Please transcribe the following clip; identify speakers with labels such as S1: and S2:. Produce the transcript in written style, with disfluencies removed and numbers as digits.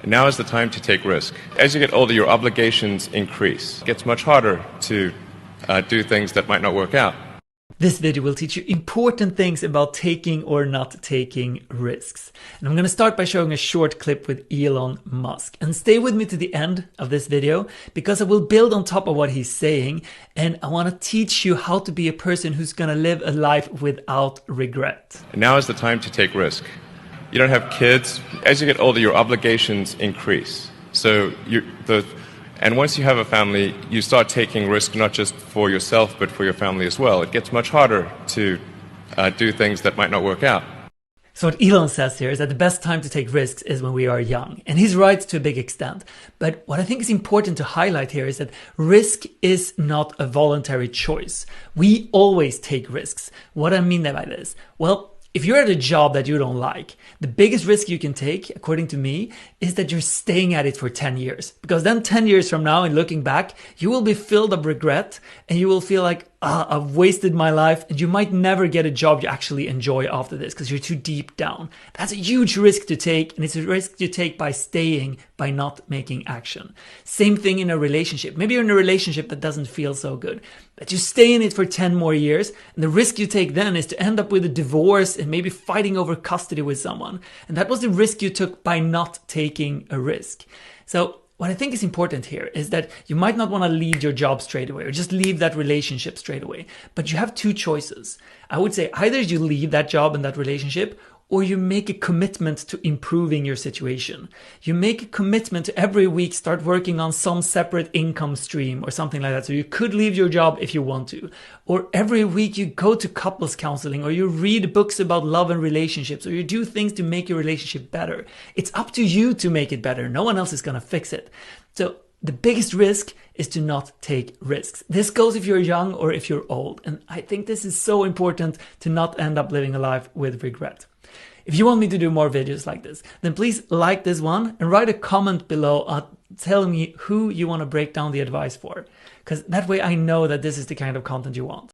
S1: Now is the time to take risk. As you get older, your obligations increase. It gets much harder to do things that might not work out.
S2: This video will teach you important things about taking or not taking risks. And I'm going to start by showing a short clip with Elon Musk. And stay with me to the end of this video because I will build on top of what he's saying. And I want to teach you how to be a person who's going to live a life without regret.
S1: Now is the time to take risk. You don't have kids. As you get older, your obligations increase. And once you have a family, you start taking risk not just for yourself, but for your family as well. It gets much harder to do things that might not work out.
S2: So what Elon says here is that the best time to take risks is when we are young. And he's right to a big extent. But what I think is important to highlight here is that risk is not a voluntary choice. We always take risks. What I mean by this? Well, if you're at a job that you don't like, the biggest risk you can take, according to me, is that you're staying at it for 10 years. Because then 10 years from now and looking back, you will be filled of regret and you will feel like, I've wasted my life, and you might never get a job you actually enjoy after this because you're too deep down. That's a huge risk to take, and it's a risk you take by staying, by not making action. Same thing in a relationship. Maybe you're in a relationship that doesn't feel so good, but you stay in it for 10 more years, and the risk you take then is to end up with a divorce and maybe fighting over custody with someone. And that was the risk you took by not taking a risk. So what I think is important here is that you might not want to leave your job straight away or just leave that relationship straight away, but you have two choices. I would say either you leave that job and that relationship, or you make a commitment to improving your situation. You make a commitment to every week start working on some separate income stream or something like that. So you could leave your job if you want to. Or every week you go to couples counseling, or you read books about love and relationships, or you do things to make your relationship better. It's up to you to make it better. No one else is going to fix it. So the biggest risk is to not take risks. This goes if you're young or if you're old. And I think this is so important to not end up living a life with regret. If you want me to do more videos like this, then please like this one and write a comment below telling me who you want to break down the advice for. Because that way I know that this is the kind of content you want.